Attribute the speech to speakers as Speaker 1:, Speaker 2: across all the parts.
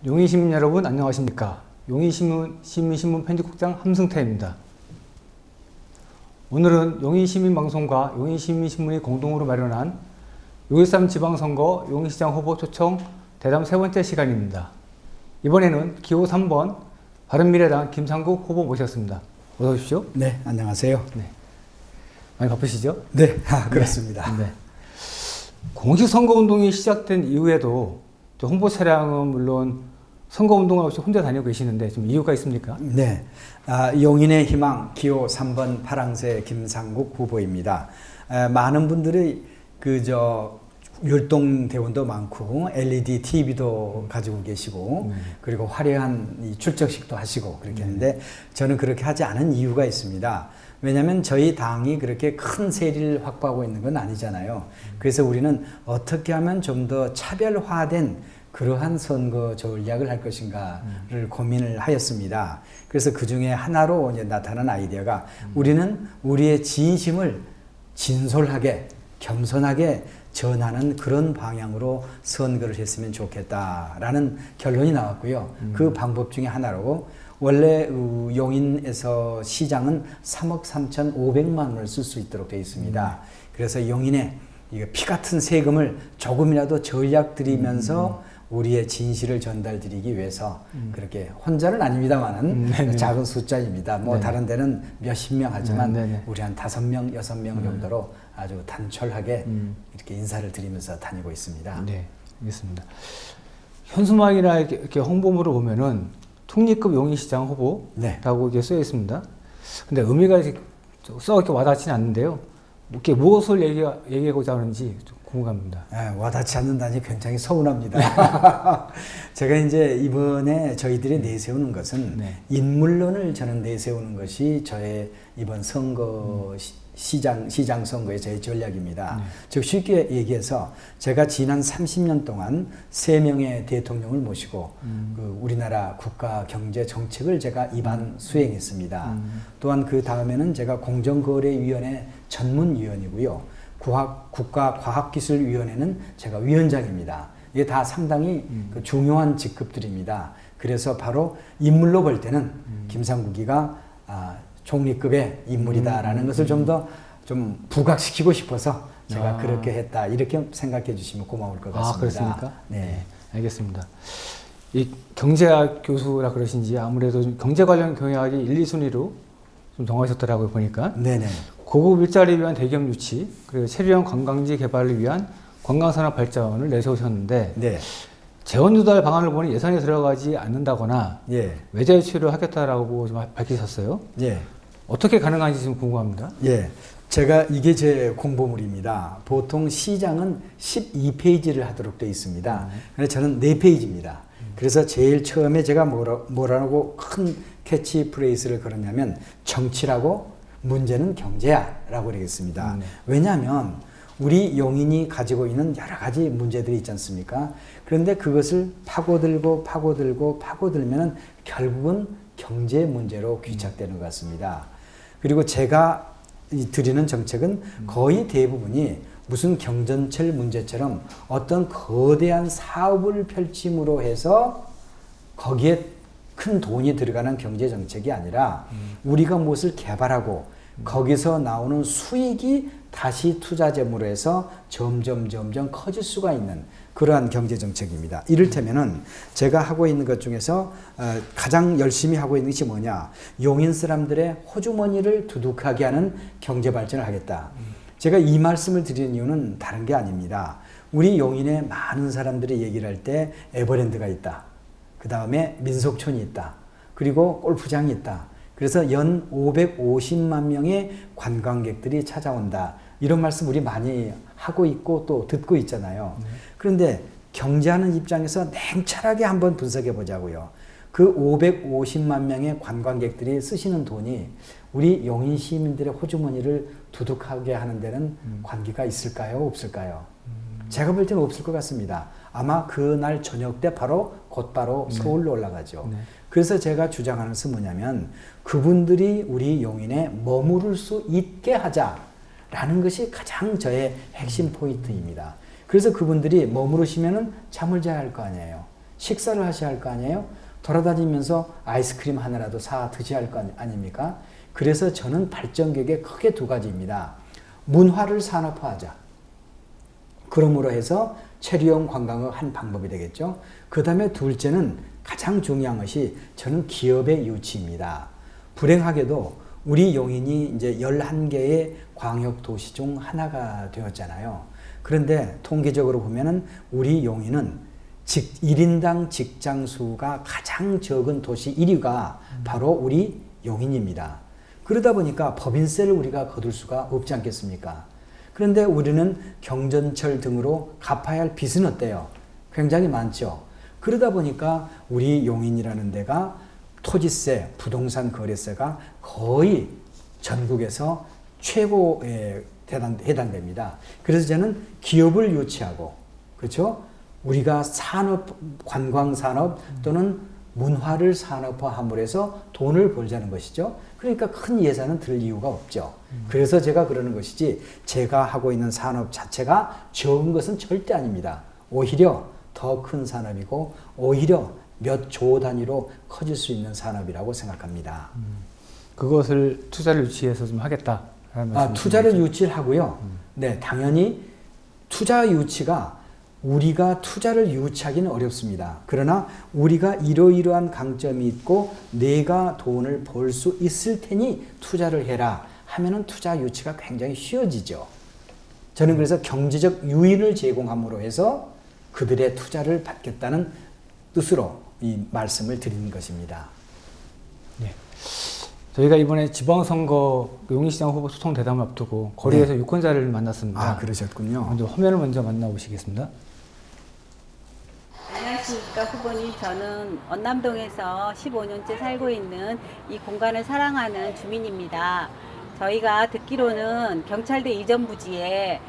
Speaker 1: 용인시민 여러분 안녕하십니까. 용인시민신문 편집국장 함승태입니다. 오늘은 용인시민방송과 용인시민신문이 공동으로 마련한 6.13 지방선거 용인시장 후보 초청 대담 세 번째 시간입니다. 이번에는 기호 3번 바른미래당 김상국 후보 모셨습니다. 어서 오십시오.
Speaker 2: 네, 안녕하세요.
Speaker 1: 네. 많이 바쁘시죠?
Speaker 2: 네, 그렇습니다.
Speaker 1: 네. 공식 선거운동이 시작된 이후에도 홍보 차량은 물론 선거운동을 없이 혼자 다니고 계시는데 좀 이유가 있습니까?
Speaker 2: 네, 용인의 희망 기호 3번 파랑새 김상국 후보입니다. 많은 분들이 율동대원도 많고 LED TV도 가지고 계시고 그리고 화려한 이 출석식도 하시고 그렇게 했는데 저는 그렇게 하지 않은 이유가 있습니다. 왜냐하면 저희 당이 그렇게 큰 세리를 확보하고 있는 건 아니잖아요. 그래서 우리는 어떻게 하면 좀 더 차별화된 그러한 선거 전략을 할 것인가를 고민을 하였습니다. 그래서 그 중에 하나로 이제 나타난 아이디어가 우리는 우리의 진심을 진솔하게 겸손하게 전하는 그런 방향으로 선거를 했으면 좋겠다라는 결론이 나왔고요. 그 방법 중에 하나로 원래 용인에서 시장은 3억 3,500만 원을 쓸 수 있도록 되어 있습니다. 그래서 용인에 피 같은 세금을 조금이라도 전략 들이면서 우리의 진실을 전달드리기 위해서 그렇게 혼자는 아닙니다만은 작은 숫자입니다. 뭐 네네. 다른 데는 몇십 명 하지만 네네. 우리 한 5명, 6명 정도로 아주 단촐하게 이렇게 인사를 드리면서 다니고 있습니다.
Speaker 1: 네, 알겠습니다. 현수막이나 이렇게 홍보물을 보면은 통립급 용인시장 후보라고
Speaker 2: 네.
Speaker 1: 이렇게 쓰여 있습니다. 근데 의미가 이렇게 와닿지는 않는데요. 이렇게 무엇을 얘기하고자 하는지 좀 궁금합니다.
Speaker 2: 와닿지 않는다니 굉장히 서운합니다. 제가 이제 이번에 저희들이 내세우는 것은 인물론을 저는 내세우는 것이 저의 이번 선거 시장 선거의 저의 전략입니다. 즉 쉽게 얘기해서 제가 지난 30년 동안 3명의 대통령을 모시고 그 우리나라 국가 경제 정책을 제가 입안 수행했습니다. 또한 그 다음에는 제가 공정거래위원회 전문위원이고요. 국가과학기술위원회는 제가 위원장입니다. 이게 다 상당히 중요한 직급들입니다. 그래서 바로 인물로 볼 때는 김상국이가 총리급의 인물이다라는 것을 좀 더 좀 부각시키고 싶어서 제가 그렇게 했다. 이렇게 생각해 주시면 고마울 것 같습니다.
Speaker 1: 그렇습니까?
Speaker 2: 네.
Speaker 1: 알겠습니다. 이 경제학 교수라 그러신지 아무래도 경제 관련 경영학이 1, 2순위로 좀 정하셨더라고요, 보니까.
Speaker 2: 네네.
Speaker 1: 고급 일자리를 위한 대기업 유치, 그리고 체류형 관광지 개발을 위한 관광산업 발전을 내세우셨는데,
Speaker 2: 네.
Speaker 1: 재원 조달 방안을 보니 예산이 들어가지 않는다거나 외자 유치를 하겠다라고 좀 밝히셨어요. 어떻게 가능한지 좀 궁금합니다.
Speaker 2: 제가 이게 제 공보물입니다. 보통 시장은 12페이지를 하도록 되어 있습니다. 근데 저는 4페이지입니다. 그래서 제일 처음에 제가 뭐라고 큰 캐치프레이즈를 걸었냐면 정치라고 문제는 경제야 라고 그러겠습니다. 왜냐하면 우리 용인이 가지고 있는 여러 가지 문제들이 있지 않습니까? 그런데 그것을 파고들면 결국은 경제 문제로 귀착되는 것 같습니다. 그리고 제가 드리는 정책은 거의 대부분이 무슨 경전철 문제처럼 어떤 거대한 사업을 펼침으로 해서 거기에 큰 돈이 들어가는 경제 정책이 아니라 우리가 무엇을 개발하고 거기서 나오는 수익이 다시 투자점으로 해서 점점 커질 수가 있는 그러한 경제 정책입니다. 이를테면은 제가 하고 있는 것 중에서 가장 열심히 하고 있는 것이 뭐냐? 용인 사람들의 호주머니를 두둑하게 하는 경제 발전을 하겠다. 제가 이 말씀을 드리는 이유는 다른 게 아닙니다. 우리 용인에 많은 사람들이 얘기를 할 때 에버랜드가 있다. 그 다음에 민속촌이 있다. 그리고 골프장이 있다. 그래서 연 550만 명의 관광객들이 찾아온다. 이런 말씀 우리 많이 하고 있고 또 듣고 있잖아요. 그런데 경제하는 입장에서 냉철하게 한번 분석해 보자고요. 그 550만 명의 관광객들이 쓰시는 돈이 우리 용인 시민들의 호주머니를 두둑하게 하는 데는 관계가 있을까요? 없을까요? 제가 볼 때는 없을 것 같습니다. 아마 그날 저녁 때 곧바로 서울로 올라가죠. 그래서 제가 주장하는 것은 뭐냐면 그분들이 우리 용인에 머무를 수 있게 하자라는 것이 가장 저의 핵심 포인트입니다. 그래서 그분들이 머무르시면은 잠을 자야 할 거 아니에요. 식사를 하셔야 할 거 아니에요? 돌아다니면서 아이스크림 하나라도 사 드셔야 할 거 아닙니까? 그래서 저는 발전격에 크게 두 가지입니다. 문화를 산업화하자. 그러므로 해서 체류형 관광의 한 방법이 되겠죠. 그 다음에 둘째는 가장 중요한 것이 저는 기업의 유치입니다. 불행하게도 우리 용인이 이제 11개의 광역도시 중 하나가 되었잖아요. 그런데 통계적으로 보면은 우리 용인은 1인당 직장 수가 가장 적은 도시 1위가 바로 우리 용인입니다. 그러다 보니까 법인세를 우리가 거둘 수가 없지 않겠습니까? 그런데 우리는 경전철 등으로 갚아야 할 빚은 어때요? 굉장히 많죠. 그러다 보니까 우리 용인이라는 데가 토지세, 부동산 거래세가 거의 전국에서 최고에 해당됩니다. 그래서 저는 기업을 유치하고, 그렇죠? 우리가 산업, 관광산업 또는 문화를 산업화함으로 해서 돈을 벌자는 것이죠. 그러니까 큰 예산은 들 이유가 없죠. 그래서 제가 그러는 것이지 제가 하고 있는 산업 자체가 적은 것은 절대 아닙니다. 오히려 더 큰 산업이고 오히려 몇 조 단위로 커질 수 있는 산업이라고 생각합니다.
Speaker 1: 그것을 투자를 유치해서 좀 하겠다.
Speaker 2: 투자를 유치를 하고요. 네, 당연히 투자 유치가 우리가 투자를 유치하기는 어렵습니다. 그러나 우리가 이러이러한 강점이 있고 내가 돈을 벌 수 있을 테니 투자를 해라 하면은 투자 유치가 굉장히 쉬워지죠. 저는 그래서 경제적 유인을 제공함으로 해서 그들의 투자를 받겠다는 뜻으로 이 말씀을 드리는 것입니다.
Speaker 1: 네. 저희가 이번에 지방선거 용인시장 후보 소통 대담을 앞두고 거리에서
Speaker 2: 네.
Speaker 1: 유권자를 만났습니다.
Speaker 2: 그러셨군요.
Speaker 1: 먼저 화면을 먼저 만나보시겠습니다.
Speaker 3: 안녕하십니까 후보님. 저는 언남동에서 15년째 살고 있는 이 공간을 사랑하는 주민입니다. 저희가 듣기로는 경찰대 이전 부지에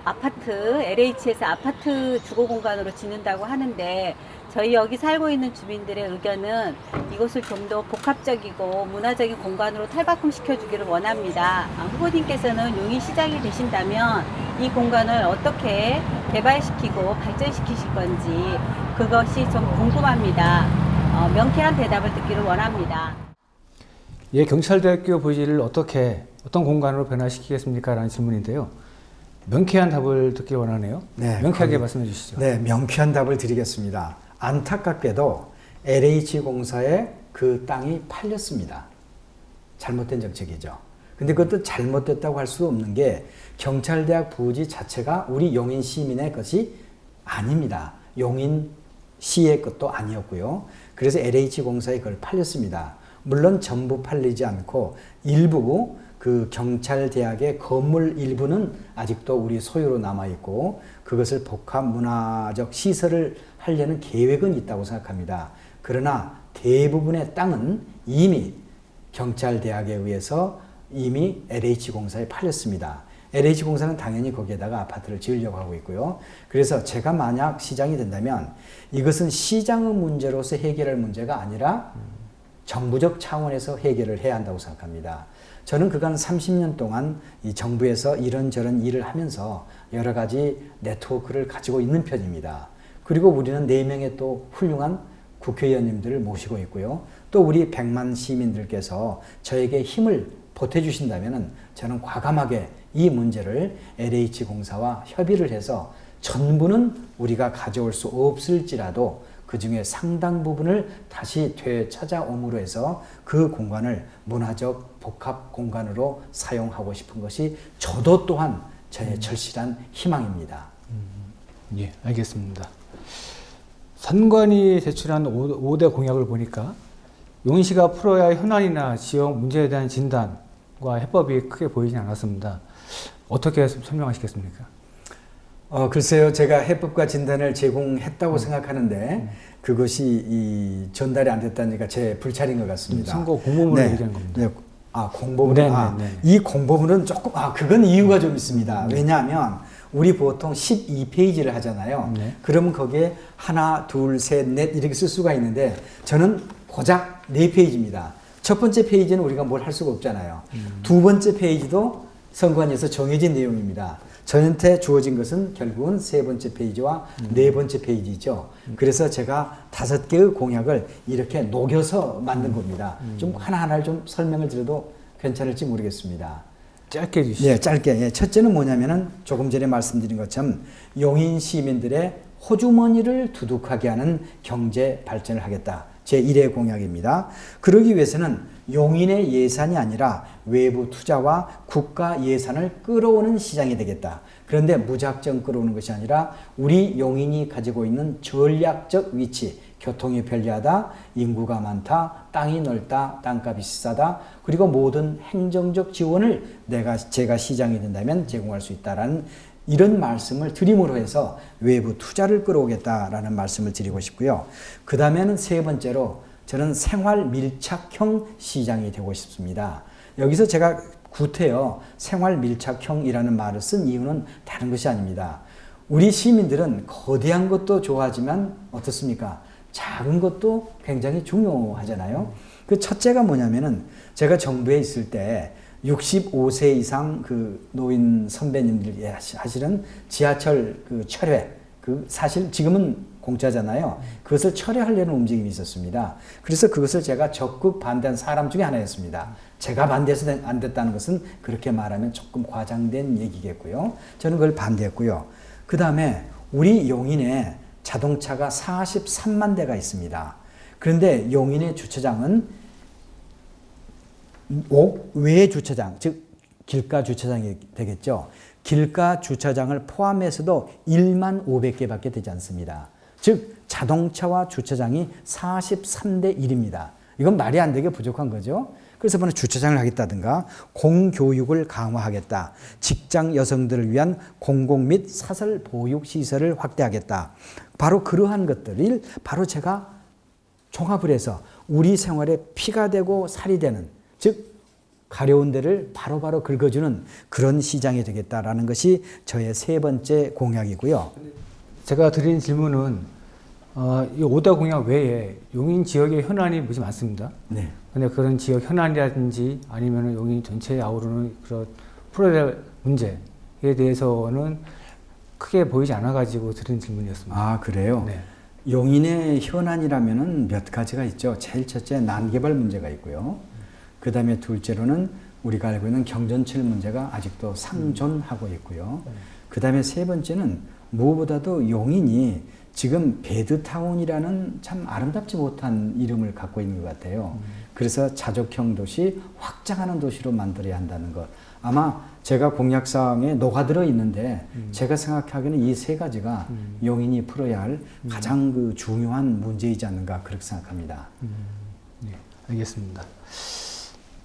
Speaker 3: 아파트, LH에서 아파트 주거공간으로 짓는다고 하는데 저희 여기 살고 있는 주민들의 의견은 이곳을 좀 더 복합적이고 문화적인 공간으로 탈바꿈시켜 주기를 원합니다. 후보님께서는 용인시장이 되신다면 이 공간을 어떻게 개발시키고 발전시키실 건지 그것이 좀 궁금합니다. 명쾌한 대답을 듣기를 원합니다.
Speaker 1: 예, 경찰대학교 부지를 어떤 공간으로 변화시키겠습니까? 라는 질문인데요. 명쾌한 답을 듣기 원하네요.
Speaker 2: 네,
Speaker 1: 명쾌하게 말씀해 주시죠.
Speaker 2: 네, 명쾌한 답을 드리겠습니다. 안타깝게도 LH공사에 그 땅이 팔렸습니다. 잘못된 정책이죠. 근데 그것도 잘못됐다고 할 수 없는 게 경찰대학 부지 자체가 우리 용인 시민의 것이 아닙니다. 용인 시의 것도 아니었고요. 그래서 LH공사에 그걸 팔렸습니다. 물론 전부 팔리지 않고 일부 그 경찰대학의 건물 일부는 아직도 우리 소유로 남아있고 그것을 복합 문화적 시설을 하려는 계획은 있다고 생각합니다. 그러나 대부분의 땅은 이미 경찰대학에 의해서 이미 LH공사에 팔렸습니다. LH공사는 당연히 거기에다가 아파트를 지으려고 하고 있고요. 그래서 제가 만약 시장이 된다면 이것은 시장의 문제로서 해결할 문제가 아니라 정부적 차원에서 해결을 해야 한다고 생각합니다. 저는 그간 30년 동안 이 정부에서 이런저런 일을 하면서 여러 가지 네트워크를 가지고 있는 편입니다. 그리고 우리는 4명의 또 훌륭한 국회의원님들을 모시고 있고요. 또 우리 100만 시민들께서 저에게 힘을 보태주신다면 저는 과감하게 이 문제를 LH공사와 협의를 해서 전부는 우리가 가져올 수 없을지라도 그 중에 상당 부분을 다시 되찾아옴으로 해서 그 공간을 문화적 복합 공간으로 사용하고 싶은 것이 저도 또한 저의 절실한 희망입니다.
Speaker 1: 예, 알겠습니다. 산관이 제출한 5대 공약을 보니까 용인시가 풀어야 할 현안이나 지역 문제에 대한 진단과 해법이 크게 보이진 않았습니다. 어떻게 설명하시겠습니까?
Speaker 2: 글쎄요, 제가 해법과 진단을 제공했다고 생각하는데 그것이 전달이 안 됐다니까 제 불찰인 것 같습니다.
Speaker 1: 선거 공보문을 얘기한 겁니다.
Speaker 2: 네. 공보문. 이 공보문은 조금, 그건 이유가 좀 있습니다. 왜냐하면 우리 보통 12페이지를 하잖아요. 그러면 거기에 하나, 둘, 셋, 넷 이렇게 쓸 수가 있는데 저는 고작 4페이지입니다. 첫 번째 페이지는 우리가 뭘 할 수가 없잖아요. 두 번째 페이지도 선관위에서 정해진 내용입니다. 저한테 주어진 것은 결국은 세 번째 페이지와 네 번째 페이지죠. 그래서 제가 5개의 공약을 이렇게 녹여서 만든 겁니다. 좀 하나하나를 좀 설명을 드려도 괜찮을지 모르겠습니다.
Speaker 1: 짧게 해주시죠.
Speaker 2: 네, 짧게. 예, 첫째는 뭐냐면은 조금 전에 말씀드린 것처럼 용인 시민들의 호주머니를 두둑하게 하는 경제 발전을 하겠다. 제1의 공약입니다. 그러기 위해서는 용인의 예산이 아니라 외부 투자와 국가 예산을 끌어오는 시장이 되겠다. 그런데 무작정 끌어오는 것이 아니라 우리 용인이 가지고 있는 전략적 위치, 교통이 편리하다, 인구가 많다, 땅이 넓다, 땅값이 비싸다, 그리고 모든 행정적 지원을 제가 시장이 된다면 제공할 수 있다라는 이런 말씀을 드림으로 해서 외부 투자를 끌어오겠다라는 말씀을 드리고 싶고요. 그 다음에는 세 번째로 저는 생활 밀착형 시장이 되고 싶습니다. 여기서 제가 구태여 생활 밀착형이라는 말을 쓴 이유는 다른 것이 아닙니다. 우리 시민들은 거대한 것도 좋아하지만 어떻습니까? 작은 것도 굉장히 중요하잖아요. 그 첫째가 뭐냐면은 제가 정부에 있을 때 65세 이상 그 노인 선배님들이 하시는 지하철 그 철회, 그 사실 지금은 공짜잖아요. 그것을 철회하려는 움직임이 있었습니다. 그래서 그것을 제가 적극 반대한 사람 중에 하나였습니다. 제가 반대해서 안 됐다는 것은 그렇게 말하면 조금 과장된 얘기겠고요. 저는 그걸 반대했고요. 그 다음에 우리 용인에 자동차가 43만 대가 있습니다. 그런데 용인의 주차장은 외 주차장, 즉 길가 주차장이 되겠죠. 길가 주차장을 포함해서도 1만 500개밖에 되지 않습니다. 즉 자동차와 주차장이 43대 1입니다. 이건 말이 안 되게 부족한 거죠. 그래서 저는 주차장을 하겠다든가 공교육을 강화하겠다. 직장 여성들을 위한 공공 및 사설 보육 시설을 확대하겠다. 바로 그러한 것들을 바로 제가 종합을 해서 우리 생활에 피가 되고 살이 되는, 즉 가려운 데를 바로바로 긁어주는 그런 시장이 되겠다라는 것이 저의 세 번째 공약이고요.
Speaker 1: 제가 드린 질문은 이 5대 공약 외에 용인 지역의 현안이 무지 많습니다.
Speaker 2: 네.
Speaker 1: 근데 그런 지역 현안이라든지 아니면 용인 전체에 아우르는 그런 풀어야 할 문제에 대해서는 크게 보이지 않아가지고 드린 질문이었습니다.
Speaker 2: 아, 그래요?
Speaker 1: 네.
Speaker 2: 용인의 현안이라면은 몇 가지가 있죠. 제일 첫째 난개발 문제가 있고요. 그 다음에 둘째로는 우리가 알고 있는 경전철 문제가 아직도 상존하고 있고요. 그 다음에 세 번째는 무엇보다도 용인이 지금 배드타운이라는 참 아름답지 못한 이름을 갖고 있는 것 같아요. 그래서 자족형 도시, 확장하는 도시로 만들어야 한다는 것. 아마 제가 공약사항에 녹아들어 있는데 제가 생각하기에는 이 세 가지가 용인이 풀어야 할 가장 그 중요한 문제이지 않는가 그렇게 생각합니다.
Speaker 1: 네, 알겠습니다.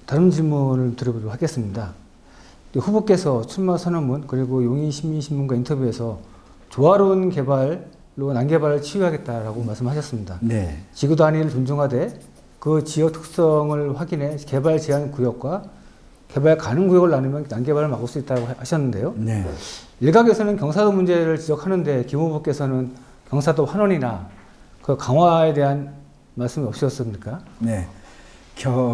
Speaker 1: 다른 질문을 드려보도록 하겠습니다. 후보께서 출마 선언문 그리고 용인시민신문과 인터뷰에서 조화로운 개발로 난개발을 치유하겠다라고 말씀하셨습니다.
Speaker 2: 네.
Speaker 1: 지구 단위를 존중하되 그 지역 특성을 확인해 개발 제한 구역과 개발 가능 구역을 나누면 난개발을 막을 수 있다고 하셨는데요.
Speaker 2: 네.
Speaker 1: 일각에서는 경사도 문제를 지적하는데 김 후보께서는 경사도 환원이나 그 강화에 대한 말씀이 없으셨습니까?
Speaker 2: 네.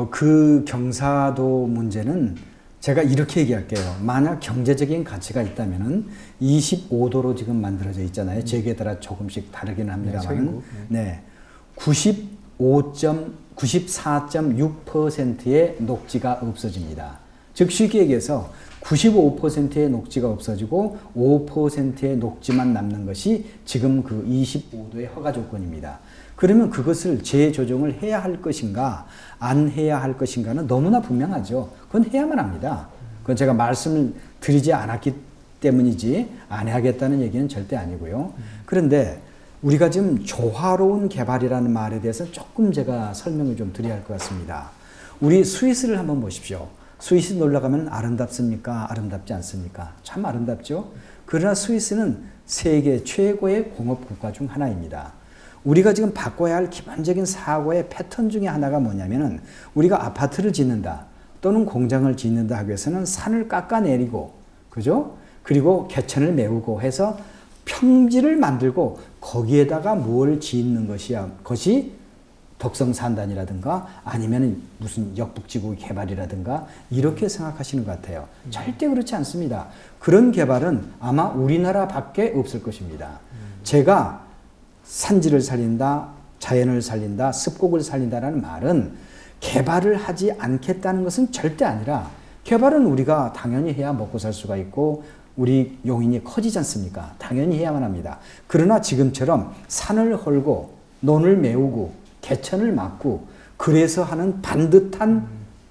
Speaker 2: 그 경사도 문제는 제가 이렇게 얘기할게요. 만약 경제적인 가치가 있다면은 25도로 지금 만들어져 있잖아요. 지역에 따라 조금씩 다르긴 합니다만. 네. 94.6%의 녹지가 없어집니다. 즉 쉽게 얘기해서 95%의 녹지가 없어지고 5%의 녹지만 남는 것이 지금 그 25도의 허가 조건입니다. 그러면 그것을 재조정을 해야 할 것인가 안 해야 할 것인가는 너무나 분명하죠. 그건 해야만 합니다. 그건 제가 말씀을 드리지 않았기 때문이지 안 해야겠다는 얘기는 절대 아니고요. 그런데 우리가 지금 조화로운 개발이라는 말에 대해서 조금 제가 설명을 좀 드려야 할 것 같습니다. 우리 스위스를 한번 보십시오. 스위스 놀러 가면 아름답습니까? 아름답지 않습니까? 참 아름답죠. 그러나 스위스는 세계 최고의 공업 국가 중 하나입니다. 우리가 지금 바꿔야 할 기본적인 사고의 패턴 중에 하나가 뭐냐면은 우리가 아파트를 짓는다 또는 공장을 짓는다 하기 위해서는 산을 깎아내리고, 그죠? 그리고 개천을 메우고 해서 평지를 만들고 거기에다가 뭘 짓는 것이 독성 산단이라든가 아니면 무슨 역북지구 개발이라든가 이렇게 생각하시는 것 같아요. 절대 그렇지 않습니다. 그런 개발은 아마 우리나라 밖에 없을 것입니다. 제가 산지를 살린다, 자연을 살린다, 습곡을 살린다라는 말은 개발을 하지 않겠다는 것은 절대 아니라 개발은 우리가 당연히 해야 먹고 살 수가 있고 우리 용인이 커지지 않습니까? 당연히 해야만 합니다. 그러나 지금처럼 산을 헐고 논을 메우고 개천을 막고 그래서 하는 반듯한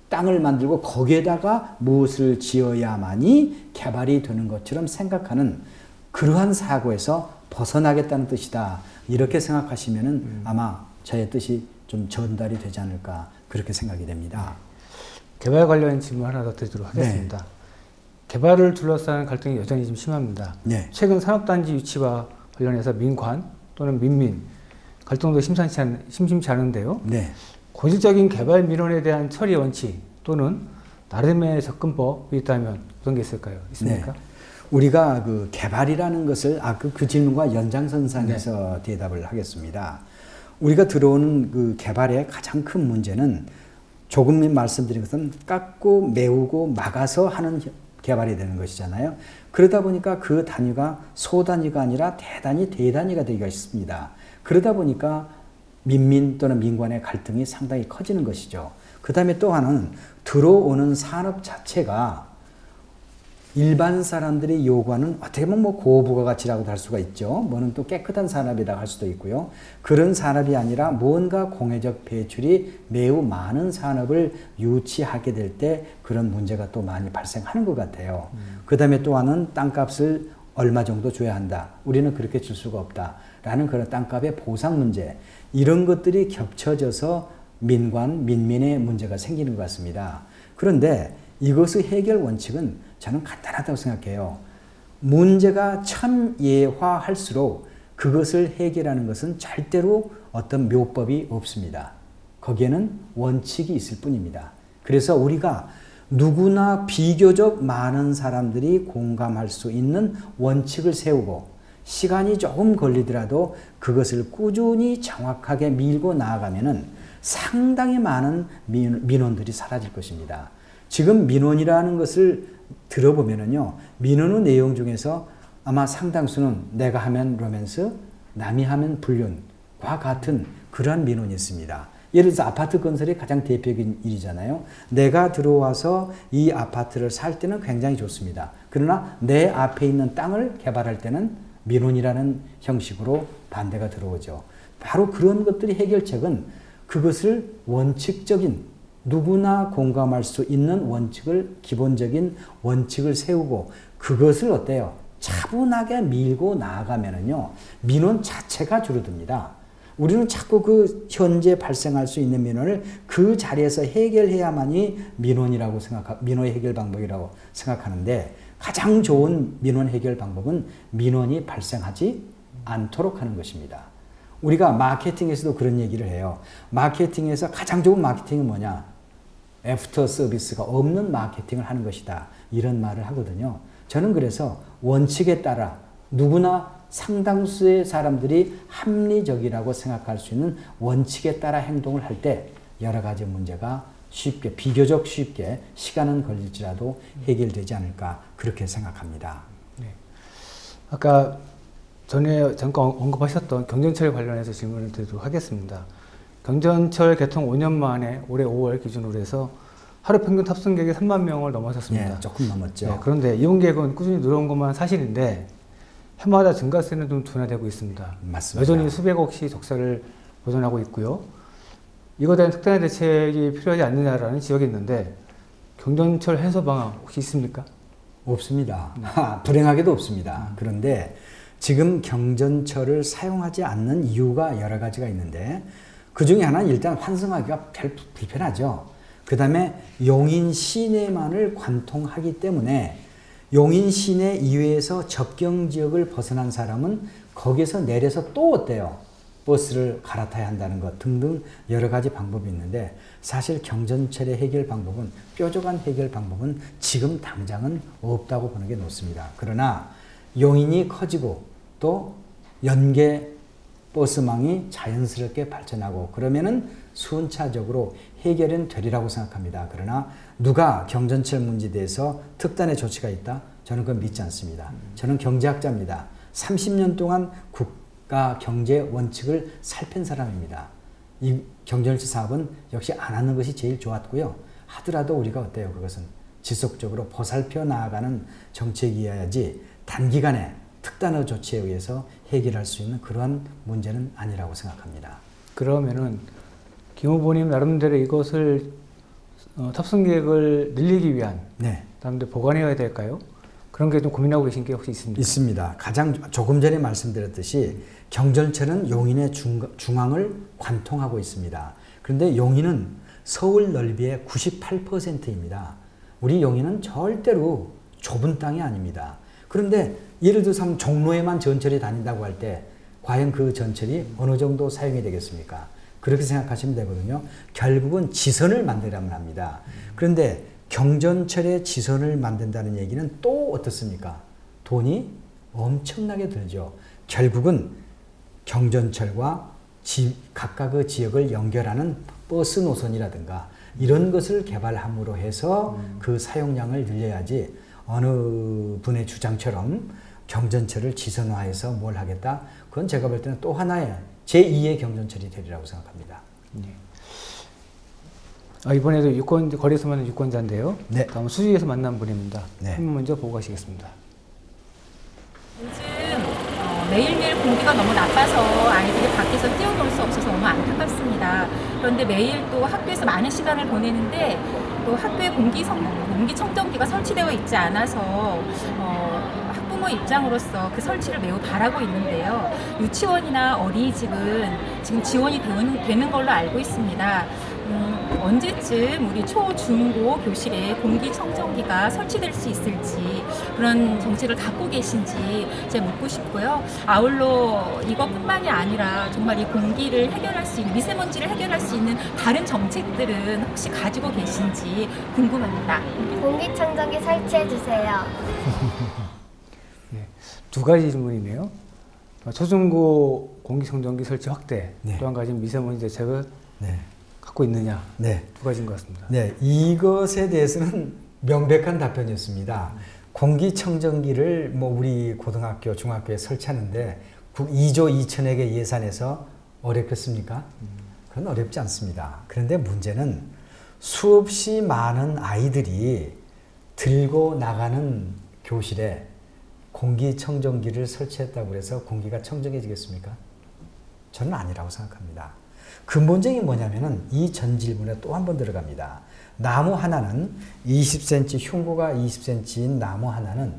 Speaker 2: 땅을 만들고 거기에다가 무엇을 지어야만이 개발이 되는 것처럼 생각하는 그러한 사고에서 벗어나겠다는 뜻이다. 이렇게 생각하시면은 아마 저의 뜻이 좀 전달이 되지 않을까 그렇게 생각이 됩니다.
Speaker 1: 개발 관련 질문 하나 더 드리도록 하겠습니다. 개발을 둘러싼 갈등이 여전히 좀 심합니다.
Speaker 2: 네.
Speaker 1: 최근 산업단지 유치와 관련해서 민관 또는 민민 갈등도 심심치 않은데요.
Speaker 2: 네.
Speaker 1: 고질적인 개발 민원에 대한 처리 원칙 또는 나름의 접근법이 있다면 어떤 게 있습니까?
Speaker 2: 네. 우리가 그 개발이라는 것을 그 질문과 연장선상에서 대답을 하겠습니다. 우리가 들어오는 그 개발의 가장 큰 문제는 조금 말씀드린 것은 깎고 메우고 막아서 하는 개발이 되는 것이잖아요. 그러다 보니까 그 단위가 소단위가 아니라 대단위, 대단위가 되기가 쉽습니다. 그러다 보니까 민민 또는 민관의 갈등이 상당히 커지는 것이죠. 그 다음에 또 하나는 들어오는 산업 자체가 일반 사람들이 요구하는 어떻게 보면 뭐 고부가가치라고도 할 수가 있죠. 뭐는 또 깨끗한 산업이라고 할 수도 있고요. 그런 산업이 아니라 뭔가 공해적 배출이 매우 많은 산업을 유치하게 될 때 그런 문제가 또 많이 발생하는 것 같아요. 그 다음에 또 하나는 땅값을 얼마 정도 줘야 한다. 우리는 그렇게 줄 수가 없다. 라는 그런 땅값의 보상 문제. 이런 것들이 겹쳐져서 민민의 문제가 생기는 것 같습니다. 그런데 이것의 해결 원칙은 저는 간단하다고 생각해요. 문제가 첨예화할수록 그것을 해결하는 것은 절대로 어떤 묘법이 없습니다. 거기에는 원칙이 있을 뿐입니다. 그래서 우리가 누구나 비교적 많은 사람들이 공감할 수 있는 원칙을 세우고 시간이 조금 걸리더라도 그것을 꾸준히 정확하게 밀고 나아가면은 상당히 많은 민원들이 사라질 것입니다. 지금 민원이라는 것을 들어보면은요, 민원의 내용 중에서 아마 상당수는 내가 하면 로맨스, 남이 하면 불륜과 같은 그러한 민원이 있습니다. 예를 들어서 아파트 건설이 가장 대표적인 일이잖아요. 내가 들어와서 이 아파트를 살 때는 굉장히 좋습니다. 그러나 내 앞에 있는 땅을 개발할 때는 민원이라는 형식으로 반대가 들어오죠. 바로 그런 것들이 해결책은 그것을 원칙적인 누구나 공감할 수 있는 원칙을 기본적인 원칙을 세우고 그것을 어때요? 차분하게 밀고 나아가면은요 민원 자체가 줄어듭니다. 우리는 자꾸 그 현재 발생할 수 있는 민원을 그 자리에서 해결해야만이 민원이라고 민원의 해결 방법이라고 생각하는데 가장 좋은 민원 해결 방법은 민원이 발생하지 않도록 하는 것입니다. 우리가 마케팅에서도 그런 얘기를 해요. 마케팅에서 가장 좋은 마케팅은 뭐냐? 애프터 서비스가 없는 마케팅을 하는 것이다. 이런 말을 하거든요. 저는 그래서 원칙에 따라 누구나 상당수의 사람들이 합리적이라고 생각할 수 있는 원칙에 따라 행동을 할 때 여러 가지 문제가 쉽게, 비교적 쉽게 시간은 걸릴지라도 해결되지 않을까 그렇게 생각합니다.
Speaker 1: 네. 아까 전에 잠깐 언급하셨던 경전철 관련해서 질문을 드리도록 하겠습니다. 경전철 개통 5년 만에 올해 5월 기준으로 해서 하루 평균 탑승객이 3만 명을 넘어섰습니다.
Speaker 2: 예, 조금 넘었죠.
Speaker 1: 네, 그런데 이용객은 꾸준히 늘어온 것만 사실인데 해마다 증가세는 좀 둔화되고 있습니다.
Speaker 2: 맞습니다.
Speaker 1: 여전히 수백억씩 적자를 보존하고 있고요. 이거에 대한 특단의 대책이 필요하지 않느냐라는 지적이 있는데 경전철 해소 방안 혹시 있습니까?
Speaker 2: 없습니다. 불행하게도 없습니다. 그런데 지금 경전철을 사용하지 않는 이유가 여러 가지가 있는데 그 중에 하나는 일단 환승하기가 불편하죠. 그 다음에 용인 시내만을 관통하기 때문에 용인 시내 이외에서 접경 지역을 벗어난 사람은 거기서 내려서 또 어때요? 버스를 갈아타야 한다는 것 등등 여러 가지 방법이 있는데 사실 경전철의 해결 방법은 뾰족한 해결 방법은 지금 당장은 없다고 보는 게 좋습니다. 그러나 용인이 커지고 또 연계 버스망이 자연스럽게 발전하고 그러면은 순차적으로 해결은 되리라고 생각합니다. 그러나 누가 경전철 문제에 대해서 특단의 조치가 있다? 저는 그건 믿지 않습니다. 저는 경제학자입니다. 30년 동안 국가 경제 원칙을 살핀 사람입니다. 이 경전철 사업은 역시 안 하는 것이 제일 좋았고요. 하더라도 우리가 어때요? 그것은 지속적으로 보살펴 나아가는 정책이어야지 단기간에 특단의 조치에 의해서 해결할 수 있는 그러한 문제는 아니라고 생각합니다.
Speaker 1: 그러면은 김 후보님 나름대로 이것을 탑승 계획을 늘리기 위한
Speaker 2: 네.
Speaker 1: 나름대로 보완해야 될까요? 그런 게 좀 고민하고 계신 게 혹시 있습니까?
Speaker 2: 있습니다. 가장 조금 전에 말씀드렸듯이 경전철은 용인의 중앙을 관통하고 있습니다. 그런데 용인은 서울 넓이의 98%입니다. 우리 용인은 절대로 좁은 땅이 아닙니다. 그런데 예를 들어서 종로에만 전철이 다닌다고 할 때 과연 그 전철이 어느 정도 사용이 되겠습니까? 그렇게 생각하시면 되거든요. 결국은 지선을 만들어야만 합니다. 그런데 경전철의 지선을 만든다는 얘기는 또 어떻습니까? 돈이 엄청나게 들죠. 결국은 경전철과 각각의 지역을 연결하는 버스 노선이라든가 이런 것을 개발함으로 해서 그 사용량을 늘려야지 어느 분의 주장처럼 경전철을 지선화해서 뭘 하겠다? 그건 제가 볼 때는 또 하나의 제2의 경전철이 되리라고 생각합니다.
Speaker 1: 네. 이번에도 유권 거리에서 만난 유권자인데요.
Speaker 2: 네.
Speaker 1: 다음 수지에서 만난 분입니다.
Speaker 2: 네.
Speaker 1: 한 분 먼저 보고 가시겠습니다.
Speaker 4: 요즘 매일매일 공기가 너무 나빠서 아이들이 밖에서 뛰어놀 수 없어서 너무 안타깝습니다. 그런데 매일 또 학교에서 많은 시간을 보내는데 또 학교에 공기청정기가 설치되어 있지 않아서 학부모 입장으로서 그 설치를 매우 바라고 있는데요. 유치원이나 어린이집은 지금 지원이 되는 걸로 알고 있습니다. 언제쯤 우리 초, 중, 고 교실에 공기청정기가 설치될 수 있을지 그런 정책을 갖고 계신지 제가 묻고 싶고요. 아울러 이것뿐만이 아니라 정말 이 공기를 해결할 수 있는 미세먼지를 해결할 수 있는 다른 정책들은 혹시 가지고 계신지 궁금합니다.
Speaker 5: 공기청정기 설치해주세요.
Speaker 1: 네. 두 가지 질문이네요. 초중고 공기청정기 설치 확대,
Speaker 2: 네.
Speaker 1: 또 한 가지는 미세먼지 대책을
Speaker 2: 네.
Speaker 1: 갖고 있느냐.
Speaker 2: 네.
Speaker 1: 두 가지인 것 같습니다.
Speaker 2: 네. 이것에 대해서는 명백한 답변이었습니다. 공기청정기를 우리 고등학교, 중학교에 설치하는데 2조 2천억의 예산에서 어렵겠습니까? 그건 어렵지 않습니다. 그런데 문제는 수없이 많은 아이들이 들고 나가는 교실에 공기청정기를 설치했다고 해서 공기가 청정해지겠습니까? 저는 아니라고 생각합니다. 근본적인 뭐냐면은 이 전 질문에 또 한 번 들어갑니다. 나무 하나는 20cm, 흉고가 20cm인 나무 하나는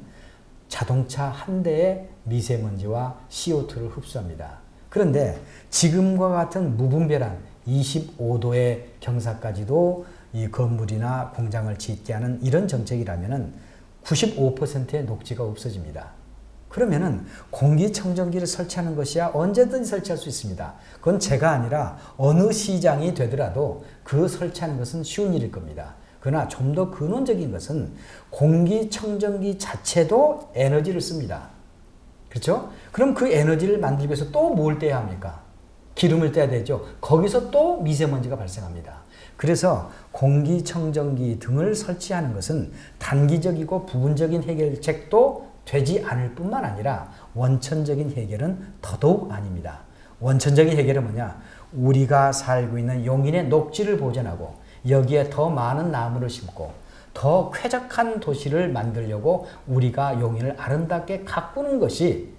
Speaker 2: 자동차 한 대의 미세먼지와 CO2를 흡수합니다. 그런데 지금과 같은 무분별한 25도의 경사까지도 이 건물이나 공장을 짓게 하는 이런 정책이라면은 95%의 녹지가 없어집니다. 그러면은 공기청정기를 설치하는 것이야 언제든지 설치할 수 있습니다. 그건 제가 아니라 어느 시장이 되더라도 그 설치하는 것은 쉬운 일일 겁니다. 그러나 좀 더 근원적인 것은 공기청정기 자체도 에너지를 씁니다. 그렇죠? 그럼 그 에너지를 만들기 위해서 또 뭘 떼야 합니까? 기름을 떼야 되죠. 거기서 또 미세먼지가 발생합니다. 그래서 공기청정기 등을 설치하는 것은 단기적이고 부분적인 해결책도 되지 않을 뿐만 아니라 원천적인 해결은 더더욱 아닙니다. 원천적인 해결은 뭐냐? 우리가 살고 있는 용인의 녹지를 보존하고 여기에 더 많은 나무를 심고 더 쾌적한 도시를 만들려고 우리가 용인을 아름답게 가꾸는 것이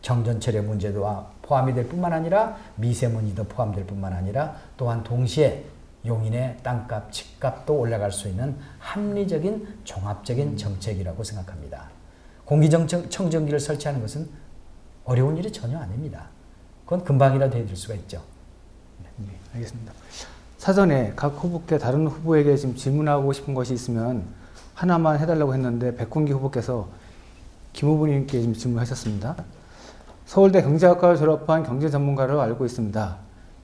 Speaker 2: 경전철의 문제도 포함이 될 뿐만 아니라 미세먼지도 포함될 뿐만 아니라 또한 동시에 용인의 땅값, 집값도 올라갈 수 있는 합리적인 종합적인 정책이라고 생각합니다. 공기청정기를 설치하는 것은 어려운 일이 전혀 아닙니다. 그건 금방이라도 해줄 수가 있죠.
Speaker 1: 네, 알겠습니다. 사전에 각 후보께 다른 후보에게 지금 질문하고 싶은 것이 있으면 하나만 해달라고 했는데 백군기 후보께서 김 후보님께 지금 질문하셨습니다. 서울대 경제학과를 졸업한 경제 전문가로 알고 있습니다.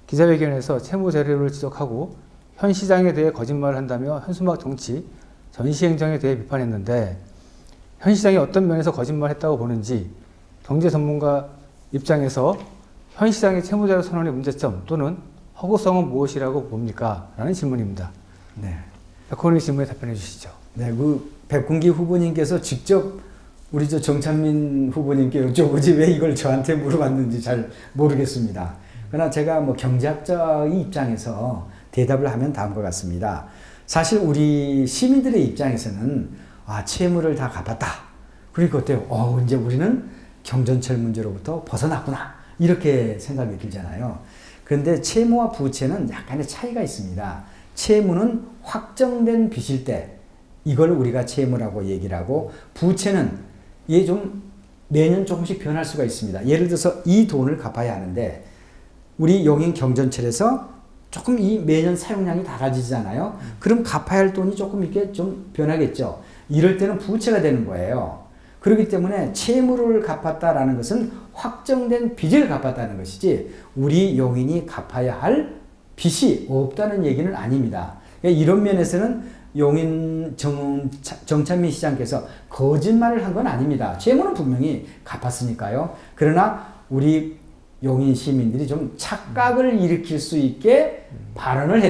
Speaker 1: 기자회견에서 채무 자료를 지적하고 현 시장에 대해 거짓말을 한다며 현수막 정치, 전시행정에 대해 비판했는데 현 시장이 어떤 면에서 거짓말했다고 보는지 경제 전문가 입장에서 현 시장의 채무자료 선언의 문제점 또는 허구성은 무엇이라고 봅니까? 라는 질문입니다.
Speaker 2: 네.
Speaker 1: 백호님 질문에 답변해 주시죠.
Speaker 2: 네, 그 백군기 후보님께서 직접 우리 저 정찬민 후보님께 여쭤보지 왜 이걸 저한테 물어봤는지 잘 모르겠습니다. 그러나 제가 뭐 경제학자의 입장에서 대답을 하면 다음과 같습니다. 사실 우리 시민들의 입장에서는 채무를 다 갚았다. 그러니까 어때요? 이제 우리는 경전철 문제로부터 벗어났구나. 이렇게 생각이 들잖아요. 그런데 채무와 부채는 약간의 차이가 있습니다. 채무는 확정된 빚일 때 이걸 우리가 채무라고 얘기를 하고, 부채는 이게 좀 매년 조금씩 변할 수가 있습니다. 예를 들어서 이 돈을 갚아야 하는데 우리 용인 경전철에서 조금 이 매년 사용량이 달라지잖아요. 그럼 갚아야 할 돈이 조금 이렇게 좀 변하겠죠. 이럴 때는 부채가 되는 거예요. 그렇기 때문에 채무를 갚았다라는 것은 확정된 빚을 갚았다는 것이지 우리 용인이 갚아야 할 빚이 없다는 얘기는 아닙니다. 그러니까 이런 면에서는 용인 정찬민 시장께서 거짓말을 한 건 아닙니다. 채무는 분명히 갚았으니까요. 그러나 우리 용인 시민들이 좀 착각을 일으킬 수 있게 발언을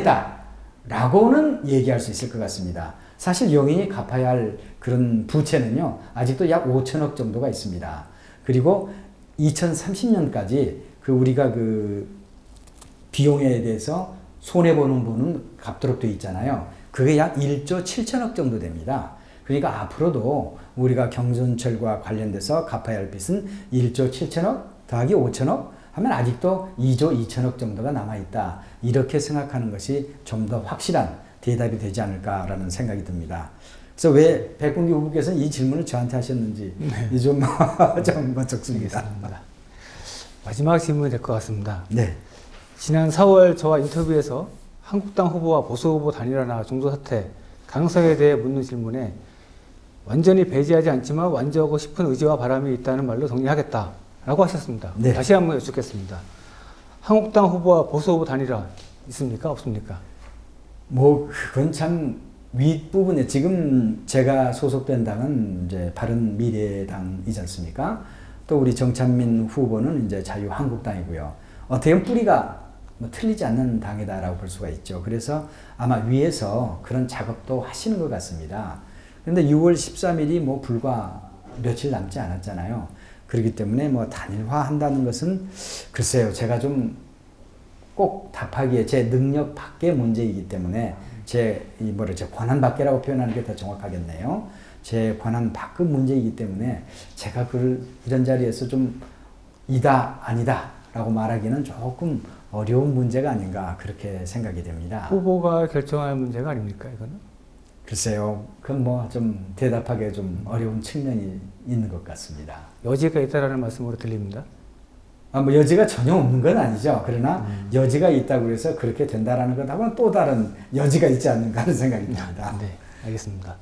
Speaker 2: 했다라고는 얘기할 수 있을 것 같습니다. 사실 용인이 갚아야 할 그런 부채는요, 아직도 약 5천억 정도가 있습니다. 그리고 2030년까지 우리가 비용에 대해서 손해보는 분은 갚도록 되어 있잖아요. 그게 약 1조 7천억 정도 됩니다. 그러니까 앞으로도 우리가 경전철과 관련돼서 갚아야 할 빚은 1조 7천억 더하기 5천억 하면 아직도 2조 2천억 정도가 남아있다. 이렇게 생각하는 것이 좀 더 확실한 대답이 되지 않을까라는 생각이 듭니다. 그래서 왜 백군기 후보께서는 이 질문을 저한테 하셨는지 좀 적습니다.
Speaker 1: 마지막 질문이 될 것 같습니다.
Speaker 2: 네.
Speaker 1: 지난 4월 저와 인터뷰에서 한국당 후보와 보수 후보 단일화나 중도 사퇴 가능성에 대해 묻는 질문에 완전히 배제하지 않지만 완주하고 싶은 의지와 바람이 있다는 말로 정리하겠다라고 하셨습니다.
Speaker 2: 네.
Speaker 1: 다시 한번 여쭙겠습니다. 한국당 후보와 보수 후보 단일화 있습니까? 없습니까?
Speaker 2: 그건 참 윗부분에, 지금 제가 소속된 당은 이제 바른미래당이지 않습니까? 또 우리 정찬민 후보는 이제 자유한국당이고요. 어떻게 보면 뿌리가 틀리지 않는 당이다라고 볼 수가 있죠. 그래서 아마 위에서 그런 작업도 하시는 것 같습니다. 그런데 6월 13일이 불과 며칠 남지 않았잖아요. 그렇기 때문에 단일화 한다는 것은 글쎄요, 제가 좀 꼭 답하기에 제 능력 밖의 문제이기 때문에 제 권한 밖이라고 표현하는 게 더 정확하겠네요. 제 권한 밖의 문제이기 때문에 제가 이런 자리에서 좀 이다 아니다 라고 말하기는 조금 어려운 문제가 아닌가 그렇게 생각이 됩니다.
Speaker 1: 후보가 결정할 문제가 아닙니까, 이거는?
Speaker 2: 글쎄요, 그건 좀 대답하기 좀 어려운 측면이 있는 것 같습니다.
Speaker 1: 여지가 있다라는 말씀으로 들립니다.
Speaker 2: 여지가 전혀 없는 건 아니죠. 그러나 여지가 있다고 해서 그렇게 된다라는 것하고는 또 다른 여지가 있지 않는가 하는 생각이 듭니다.
Speaker 1: 네, 알겠습니다.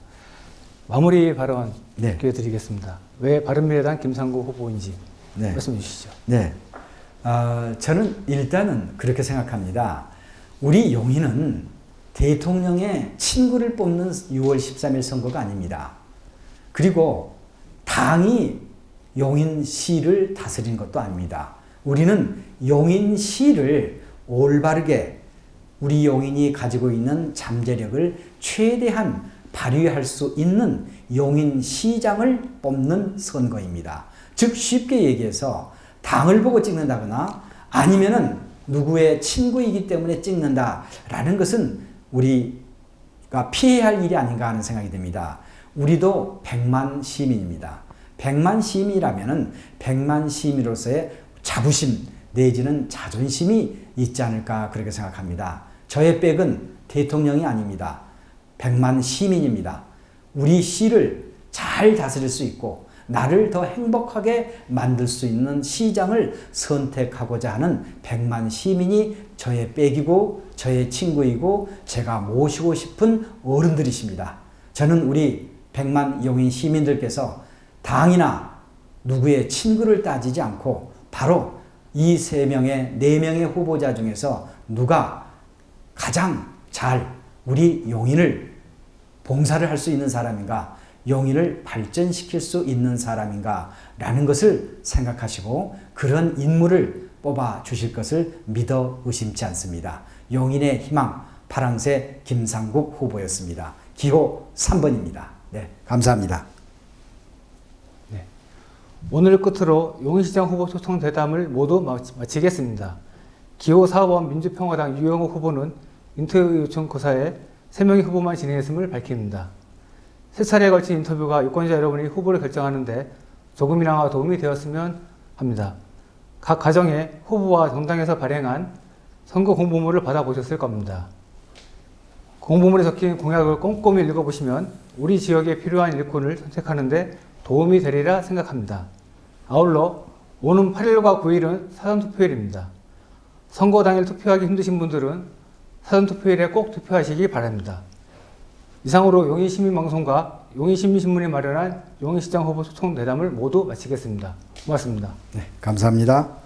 Speaker 1: 마무리 발언
Speaker 2: 네.
Speaker 1: 기회 드리겠습니다. 왜 바른미래당 김상구 후보인지
Speaker 2: 네.
Speaker 1: 말씀해 주시죠.
Speaker 2: 네. 저는 일단은 그렇게 생각합니다. 우리 용인은 대통령의 친구를 뽑는 6월 13일 선거가 아닙니다. 그리고 당이 용인시를 다스리는 것도 아닙니다. 우리는 용인시를 올바르게 우리 용인이 가지고 있는 잠재력을 최대한 발휘할 수 있는 용인시장을 뽑는 선거입니다. 즉 쉽게 얘기해서 당을 보고 찍는다거나 아니면은 누구의 친구이기 때문에 찍는다라는 것은 우리가 피해야 할 일이 아닌가 하는 생각이 듭니다. 우리도 100만 시민입니다. 100만 시민이라면은 100만 시민으로서의 자부심 내지는 자존심이 있지 않을까 그렇게 생각합니다. 저의 백은 대통령이 아닙니다. 100만 시민입니다. 우리 시를 잘 다스릴 수 있고 나를 더 행복하게 만들 수 있는 시장을 선택하고자 하는 100만 시민이 저의 백이고 저의 친구이고 제가 모시고 싶은 어른들이십니다. 저는 우리 100만 용인 시민들께서 당이나 누구의 친구를 따지지 않고 바로 이 4명의 후보자 중에서 누가 가장 잘 우리 용인을 봉사를 할 수 있는 사람인가, 용인을 발전시킬 수 있는 사람인가 라는 것을 생각하시고 그런 인물을 뽑아 주실 것을 믿어 의심치 않습니다. 용인의 희망 파랑새 김상국 후보였습니다. 기호 3번입니다. 네, 감사합니다.
Speaker 1: 오늘 끝으로 용인시장 후보 초청 대담을 모두 마치겠습니다. 기호 4번 민주평화당 유영호 후보는 인터뷰 요청 고사에 3명의 후보만 진행했음을 밝힙니다. 3차례에 걸친 인터뷰가 유권자 여러분이 후보를 결정하는데 조금이나마 도움이 되었으면 합니다. 각 가정에 후보와 정당에서 발행한 선거 공보물을 받아보셨을 겁니다. 공보물에 적힌 공약을 꼼꼼히 읽어보시면 우리 지역에 필요한 일꾼을 선택하는 데 도움이 되리라 생각합니다. 아울러 오는 8일과 9일은 사전투표일입니다. 선거 당일 투표하기 힘드신 분들은 사전투표일에 꼭 투표하시기 바랍니다. 이상으로 용인시민방송과 용인시민신문이 마련한 용인시장 후보 초청 대담을 모두 마치겠습니다. 고맙습니다.
Speaker 2: 네, 감사합니다.